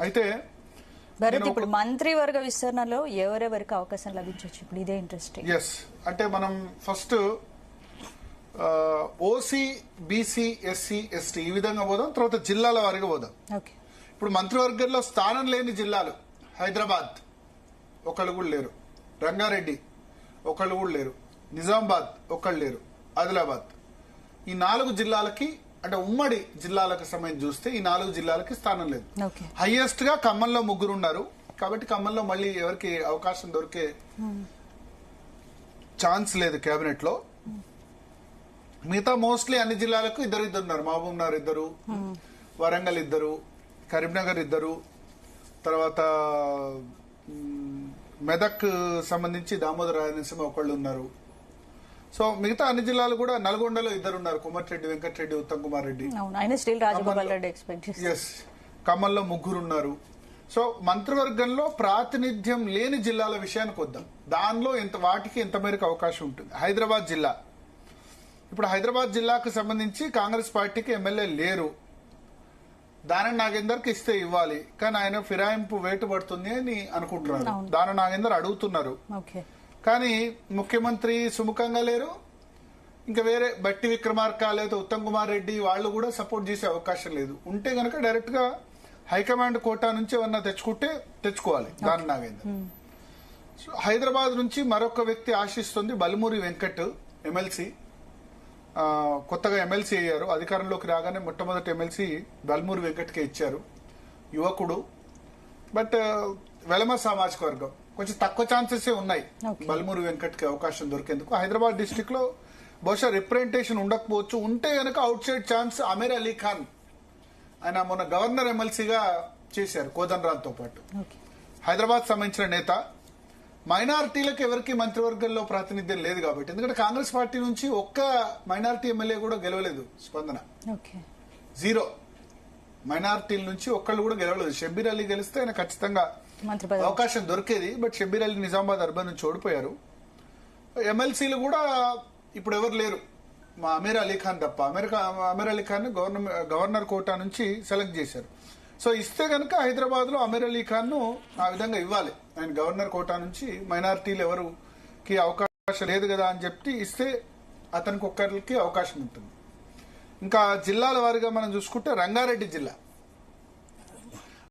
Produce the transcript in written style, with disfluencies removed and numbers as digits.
అయితే భరత్ ఇప్పుడు మంత్రివర్గ విస్తరణలో ఎవరెవరికి అవకాశం లభించవచ్చు ఇప్పుడు ఇదే ఇంట్రెస్టింగ్. ఎస్ అంటే మనం first OC BC SC ST ఈ విధంగా పోదాం, తర్వాత జిల్లాల వారిగా పోదాం. ఓకే, ఇప్పుడు మంత్రివర్గంలో స్థానం లేని జిల్లాలు హైదరాబాద్ ఒకళ్ళు కూడా లేరు, రంగారెడ్డి ఒకళ్ళు కూడా లేరు, నిజామాబాద్ ఒకళ్ళు లేరు, ఆదిలాబాద్. ఈ 4 జిల్లాలకి అంటే ఉమ్మడి జిల్లాలకు సంబంధించి చూస్తే ఈ 4 జిల్లాలకి స్థానం లేదు. హైయెస్ట్ గా ఖమ్మంలో 3 ఉన్నారు కాబట్టి ఖమ్మంలో మళ్ళీ ఎవరికి అవకాశం దొరికే ఛాన్స్ లేదు కేబినెట్ లో. మిగతా మోస్ట్లీ అన్ని జిల్లాలకు ఇద్దరు ఉన్నారు. మహబూబ్ నగర్ 2, వరంగల్ 2, కరీంనగర్ 2, తర్వాత మెదక్ సంబంధించి దామోదర రాయనరసింహ ఒకళ్ళు ఉన్నారు. సో మిగతా అన్ని జిల్లాలు కూడా నల్గొండలో 2 ఉన్నారు, కుమ్మటిరెడ్డి వెంకటరెడ్డి, ఉత్తమ్ కుమార్ రెడ్డి. ఎస్, ఖమ్మంలో 3 ఉన్నారు. సో మంత్రివర్గంలో ప్రాతినిధ్యం లేని జిల్లాల విషయానికి వద్దాం. దానిలో వాటికి ఎంత మేరకు అవకాశం ఉంటుంది. హైదరాబాద్ జిల్లా, ఇప్పుడు హైదరాబాద్ జిల్లాకు సంబంధించి కాంగ్రెస్ పార్టీకి ఎమ్మెల్యే లేరు. దానం నాగేందర్కి ఇస్తే ఇవ్వాలి, కానీ ఆయన ఫిరాయింపు వేటు పడుతుంది అని అనుకుంటున్నారు. దానం నాగేందర్ అడుగుతున్నారు, కానీ ముఖ్యమంత్రి సుముఖంగా లేరు. ఇంకా వేరే బట్టి విక్రమార్క లేదా ఉత్తమ్ కుమార్ రెడ్డి వాళ్ళు కూడా సపోర్ట్ చేసే అవకాశం లేదు. ఉంటే గనక డైరెక్ట్ గా హైకమాండ్ కోటా నుంచి ఏమన్నా తెచ్చుకోవాలి దానం నాగేందర్. హైదరాబాద్ నుంచి మరొక వ్యక్తి ఆశిస్తుంది, బల్మూరి వెంకట్ ఎమ్మెల్సీ. కొత్తగా ఎమ్మెల్సీ అయ్యారు, అధికారంలోకి రాగానే మొట్టమొదటి ఎమ్మెల్సీ బల్మూరి వెంకట్కే ఇచ్చారు. యువకుడు, బట్ వెలమ సామాజిక వర్గం, కొంచెం తక్కువ ఛాన్సెస్ ఉన్నాయి బల్మూరి వెంకట్ కి అవకాశం దొరికేందుకు. హైదరాబాద్ డిస్టిక్ లో బహుశా రిప్రజెంటేషన్ ఉండకపోవచ్చు. ఉంటే గనక outside chance Amir Ali Khan, ఆయన మొన్న గవర్నర్ ఎమ్మెల్సీగా చేశారు కోదండరామ్ తో పాటు. హైదరాబాద్ సంబంధించిన నేత. మైనారిటీలకు ఎవరికి మంత్రివర్గంలో ప్రాతినిధ్యం లేదు కాబట్టి, ఎందుకంటే కాంగ్రెస్ పార్టీ నుంచి ఒక్క మైనారిటీ ఎమ్మెల్యే కూడా గెలవలేదు. స్పందన 0, మైనారిటీల నుంచి ఒక్కళ్ళు కూడా గెలవలేదు. షబ్బీర్ అలీ గెలిస్తే ఆయన ఖచ్చితంగా అవకాశం దొరికేది, బట్ షబ్బీర్ అలీ నిజామాబాద్ అర్బన్ నుంచి ఓడిపోయారు. ఎమ్మెల్సీలు కూడా ఇప్పుడు ఎవరు లేరు, మా అమీర్ అలీ ఖాన్ తప్ప. అమీర్ అలీ ఖాన్ గవర్నర్ కోటా నుంచి సెలెక్ట్ చేశారు. సో ఇస్తే గనక హైదరాబాద్ లో అమీర్ అలీ ఖాన్ ను ఆ విధంగా ఇవ్వాలి. ఆయన గవర్నర్ కోటా నుంచి మైనారిటీలు ఎవరికి అవకాశం లేదు కదా అని చెప్పి ఇస్తే అతనికి ఒక్కరికి అవకాశం ఉంటుంది. ఇంకా జిల్లాల వారిగా మనం చూసుకుంటే రంగారెడ్డి జిల్లా